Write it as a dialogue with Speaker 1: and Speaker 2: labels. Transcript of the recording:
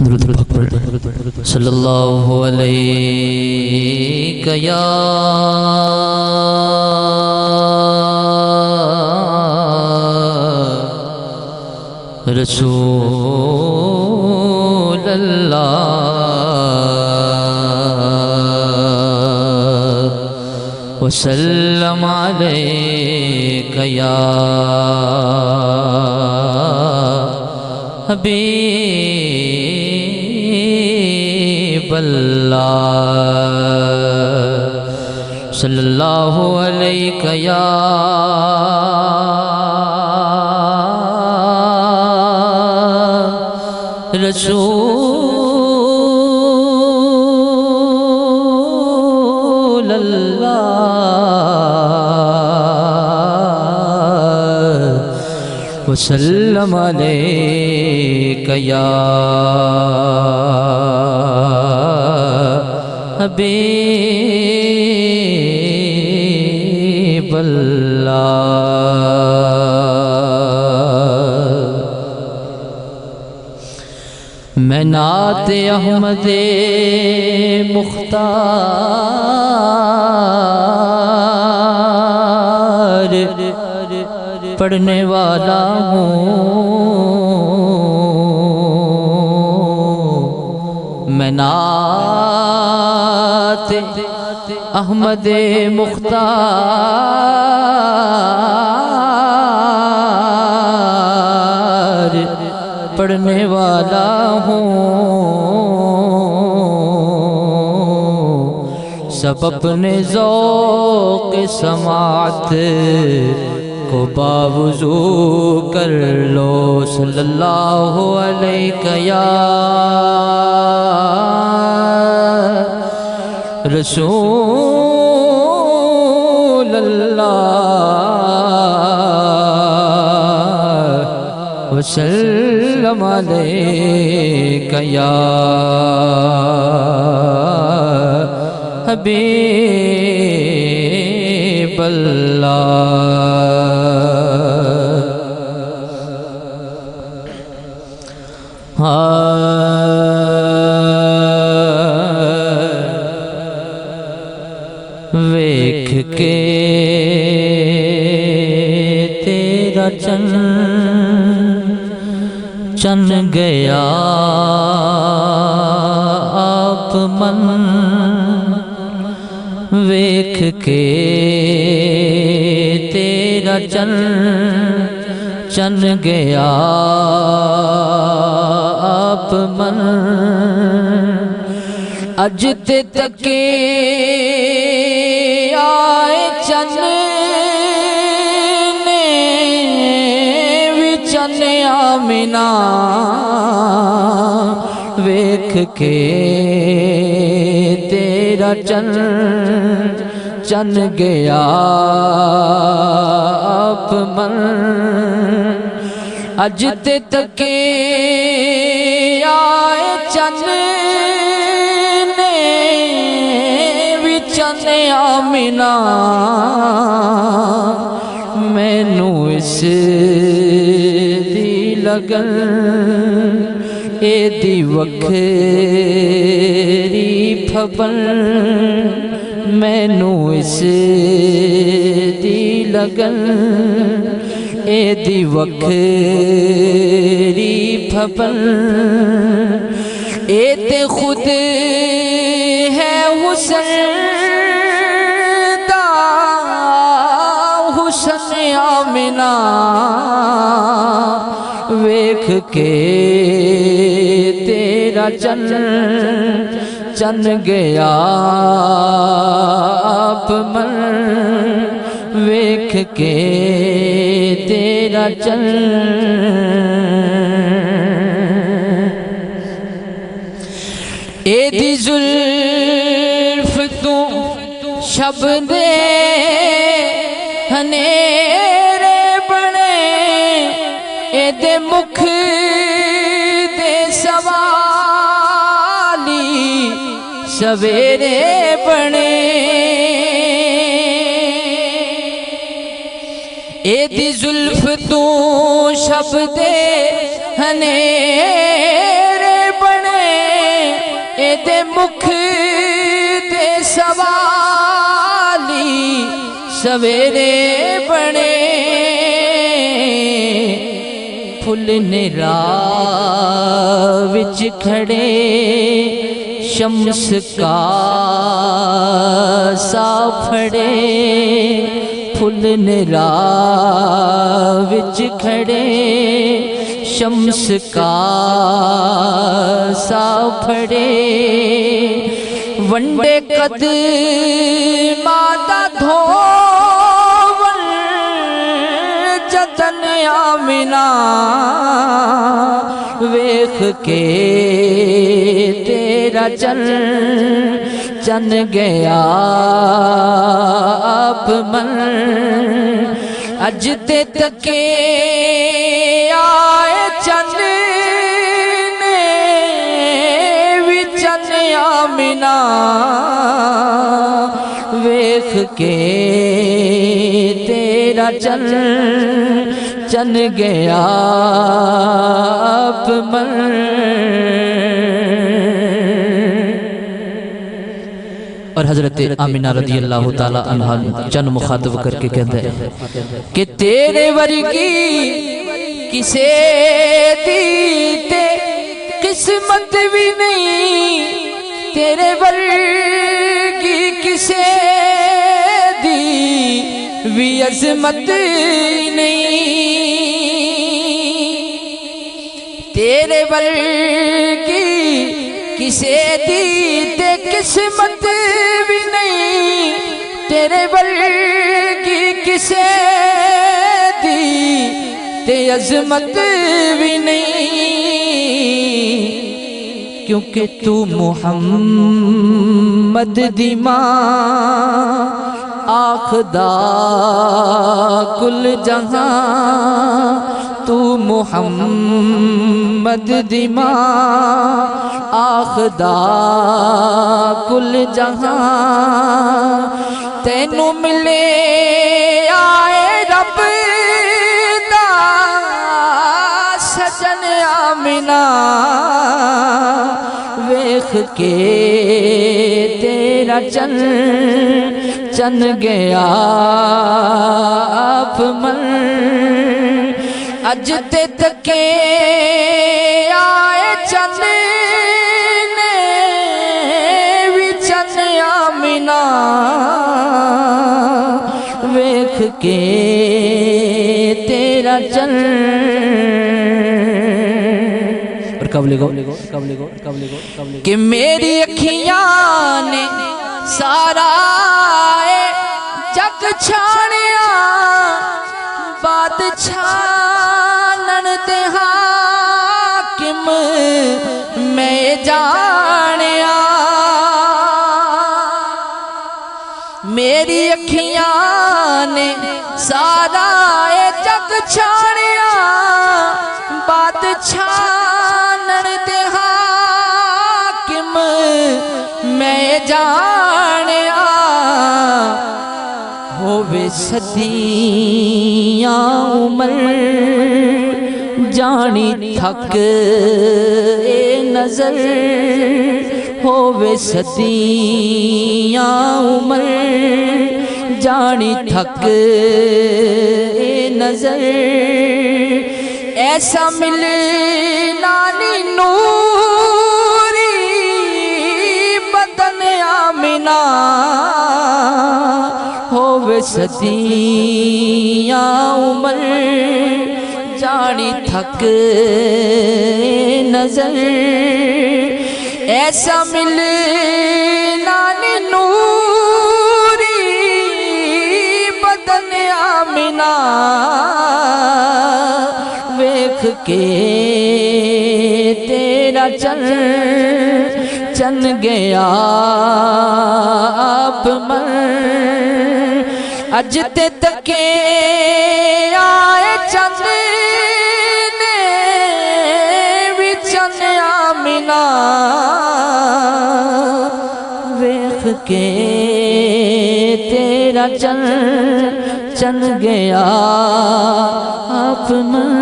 Speaker 1: درود پاک پڑھ صلی اللہ علیہ یا رسول اللہ وسلم علیک یا حبیب اللہ صلی اللہ علیہ یا رسول اللہ وسلم علیک یا حبیب اللہ میں نعت احمد مختار پڑھنے والا ہوں میں نعت احمد مختار پڑھنے والا ہوں سب اپنے ذوق سماعت کو باوضو کر لو صلی اللہ علیہ یا رسول اللہ وسلم علیک یا حبیب اللہ ویکھ کے تیرا چن گیا آپ من ویکھ کے تیرا چن گیا آپ من اج تے تکے آئے چن نے وی چن آمنہ ویکھ کے تیرا چن گیا آپ من اج تے تکے آئے چن نے وی چن آمنہ مینوں اس دی لگن اے دی وکھری پھبن مینوں اس دی لگن اے دی وکھری پھبن اے تے خود ہے حسن دا حسن آمنہ ویکھ کے تیرا چن گیا آپ من ویکھ کے تیرا اے دی زلف تو شب دے ہنیرے بنے اے دے مکھ دے سوالی سویرے بنے اے دی زلف تو شب دے ہنیرے بنے دے مکھ دے سوالی سویرے بنے پھل نے راہ وچ کھڑے شمس کا سا پھڑے پھل نے راہ وچ کھڑے شمس کا سا پھڑے ونڈے قدماں دا دھوول جتن آمنہ ویکھ کے تیرا چن گیا آپ من اج تے تکے آئے چن نے وی چن آمنہ ویکھ کے تیرا چن گیا آپ من اور حضرت آمینہ رضی اللہ تعالیٰ عنہ چند مخاطب کر کے کہتے ہیں کہ تیرے ورگی کسے دی تے قسمت بھی نہیں تیرے ورگی کسے دی بھی عظمت نہیں تیرے ورگی کسے دی تے قسمت بھی نہیں تیرے ورگی کسے دی تے عظمت بھی نہیں کیونکہ تو محمد دی ماں آخدا کل جہاں تو محمد دی ماں آخدا کل جہاں تینوں ملے آئے رب دا سجن آمنہ ویکھ کے تیرا چن گیا آپ من اج تے تکے آئے چن نے وی چن آمنہ ویکھ کے تیرا اور قبل گو کہ میری اکھیاں نے سارا جگ چھاڑیا بادشاہن تے حاکم میں جانیا میری اکھیاں نے سارا جگ چھاڑیا بادشاہن تے حاکم میں جانیا ہووے صدیاں عمر جانی تھک اے نظر ہووے صدیاں عمر جانی تھک اے نظر ایسا ملنا نہیں نوری بدن آمنہ ہووے صدیاں عمر جانی تھک نظر ایسا ملنا نہیں نوری بدن آمنہ ویکھ کے تیرا چن گیا آپ من اج تے تکے آئے چن نے وی چن آمنہ ویکھ کے تیرا چن گیا آپ من